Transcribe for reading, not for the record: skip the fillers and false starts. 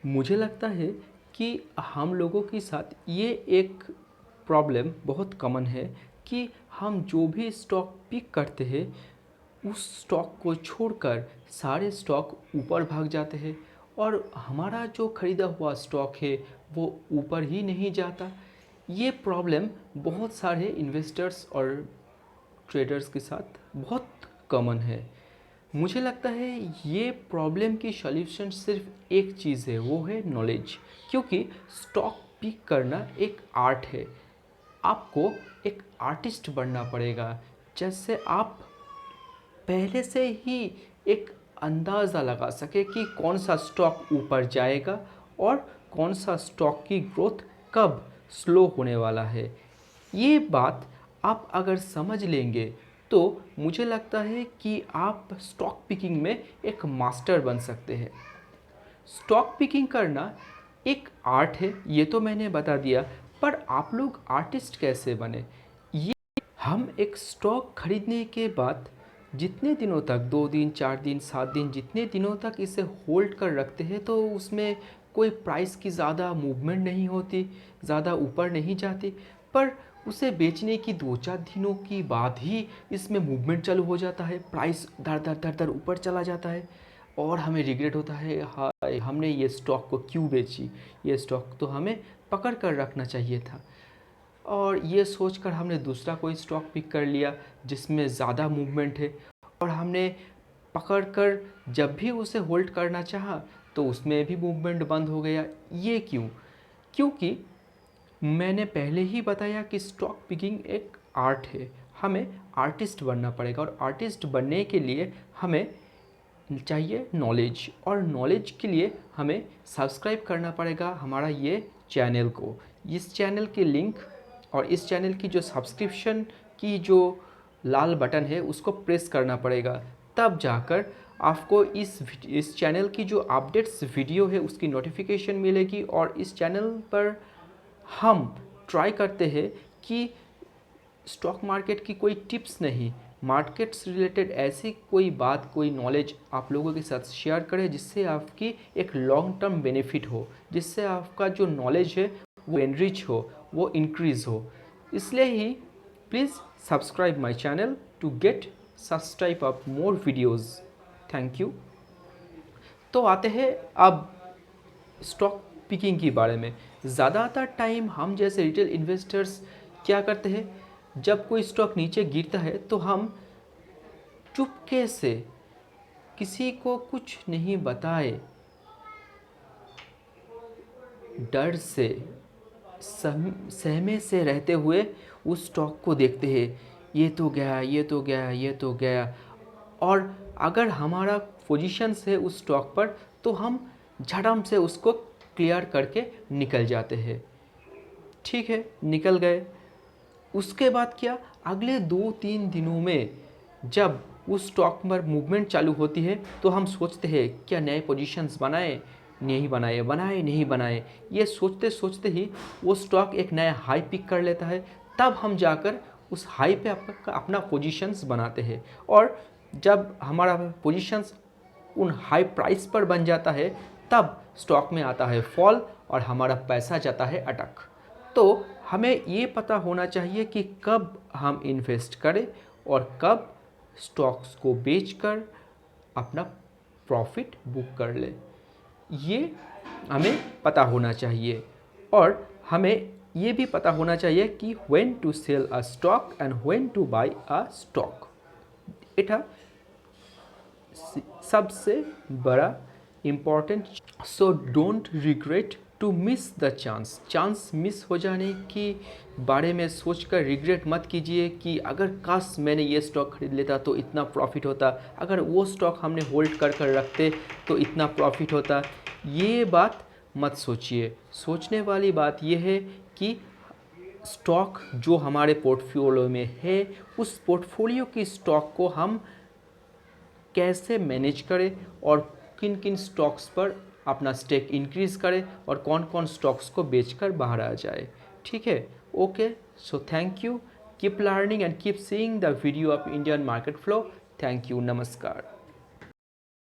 मुझे लगता है कि हम लोगों के साथ ये एक प्रॉब्लम बहुत कॉमन है कि हम जो भी स्टॉक पिक करते हैं उस स्टॉक को छोड़कर सारे स्टॉक ऊपर भाग जाते हैं और हमारा जो ख़रीदा हुआ स्टॉक है वो ऊपर ही नहीं जाता। ये प्रॉब्लम बहुत सारे इन्वेस्टर्स और ट्रेडर्स के साथ बहुत कॉमन है। मुझे लगता है ये प्रॉब्लम की सॉल्यूशन सिर्फ एक चीज़ है, वो है नॉलेज। क्योंकि स्टॉक पिक करना एक आर्ट है, आपको एक आर्टिस्ट बनना पड़ेगा। जैसे आप पहले से ही एक अंदाज़ा लगा सके कि कौन सा स्टॉक ऊपर जाएगा और कौन सा स्टॉक की ग्रोथ कब स्लो होने वाला है। ये बात आप अगर समझ लेंगे तो मुझे लगता है कि आप स्टॉक पिकिंग में एक मास्टर बन सकते हैं। स्टॉक पिकिंग करना एक आर्ट है, ये तो मैंने बता दिया, पर आप लोग आर्टिस्ट कैसे बने? ये हम एक स्टॉक खरीदने के बाद जितने दिनों तक 2 दिन 4 दिन 7 दिन जितने दिनों तक इसे होल्ड कर रखते हैं तो उसमें कोई प्राइस की ज़्यादा मूवमेंट नहीं होती, ज़्यादा ऊपर नहीं जाती। पर उसे बेचने की 2-4 दिनों की बाद ही इसमें मूवमेंट चालू हो जाता है, प्राइस दर दर दर दर ऊपर चला जाता है और हमें रिग्रेट होता है, हाय हमने ये स्टॉक को क्यों बेची, ये स्टॉक तो हमें पकड़ कर रखना चाहिए था। और ये सोचकर हमने दूसरा कोई स्टॉक पिक कर लिया जिसमें ज़्यादा मूवमेंट है और हमने पकड़ कर जब भी उसे होल्ड करना चाहा तो उसमें भी मूवमेंट बंद हो गया। ये क्यों? क्योंकि मैंने पहले ही बताया कि स्टॉक पिकिंग एक आर्ट है, हमें आर्टिस्ट बनना पड़ेगा और आर्टिस्ट बनने के लिए हमें चाहिए नॉलेज, और नॉलेज के लिए हमें सब्सक्राइब करना पड़ेगा हमारा ये चैनल को। इस चैनल की लिंक और इस चैनल की जो सब्सक्रिप्शन की जो लाल बटन है उसको प्रेस करना पड़ेगा, तब जाकर आपको इस चैनल की जो अपडेट्स वीडियो है उसकी नोटिफिकेशन मिलेगी। और इस चैनल पर हम ट्राई करते हैं कि स्टॉक मार्केट की कोई टिप्स नहीं, मार्केट से रिलेटेड ऐसी कोई बात, कोई नॉलेज आप लोगों के साथ शेयर करें जिससे आपकी एक लॉन्ग टर्म बेनिफिट हो, जिससे आपका जो नॉलेज है वो एनरिच हो, वो इंक्रीज़ हो। इसलिए ही please subscribe my channel to get such type of more videos. Thank you. तो आते हैं अब स्टॉक पिकिंग के बारे में। ज़्यादातर टाइम हम जैसे रिटेल इन्वेस्टर्स क्या करते हैं, जब कोई स्टॉक नीचे गिरता है तो हम चुपके से किसी को कुछ नहीं बताए, डर से सहमे से रहते हुए उस स्टॉक को देखते हैं, ये तो गया, ये तो गया, ये तो गया। और अगर हमारा पोजीशंस है उस स्टॉक पर तो हम झटम से उसको क्लियर करके निकल जाते हैं। ठीक है, निकल गए। उसके बाद क्या, अगले 2-3 दिनों में जब उस स्टॉक पर मूवमेंट चालू होती है तो हम सोचते हैं क्या नए पोजीशंस बनाए, नहीं बनाए, बनाए नहीं बनाए। ये सोचते सोचते ही वो स्टॉक एक नया हाई पिक कर लेता है, तब हम जाकर उस हाई पे अपना पोजीशंस बनाते हैं। और जब हमारा पोजीशंस उन हाई प्राइस पर बन जाता है तब स्टॉक में आता है फॉल और हमारा पैसा जाता है अटक। तो हमें ये पता होना चाहिए कि कब हम इन्वेस्ट करें और कब स्टॉक्स को बेचकर अपना प्रॉफिट बुक कर लें, ये हमें पता होना चाहिए। और हमें ये भी पता होना चाहिए कि when to sell a stock and when to buy a stock. এটা सबसे बड़ा important. So don't regret to miss the chance miss हो जाने के बारे में सोचकर रिग्रेट मत कीजिए कि अगर काश मैंने ये स्टॉक खरीद लेता तो इतना प्रॉफिट होता, अगर वो स्टॉक हमने होल्ड कर कर रखते तो इतना प्रॉफिट होता। ये बात मत सोचिए। सोचने वाली बात यह है कि स्टॉक जो हमारे पोर्टफोलियो में है उस पोर्टफोलियो की स्टॉक को हम कैसे मैनेज करें और किन किन स्टॉक्स पर अपना स्टेक इंक्रीज़ करें और कौन कौन स्टॉक्स को बेचकर बाहर आ जाए। ठीक है, okay. So thank you, keep learning and keep seeing the video of Indian market flow. Thank you, नमस्कार।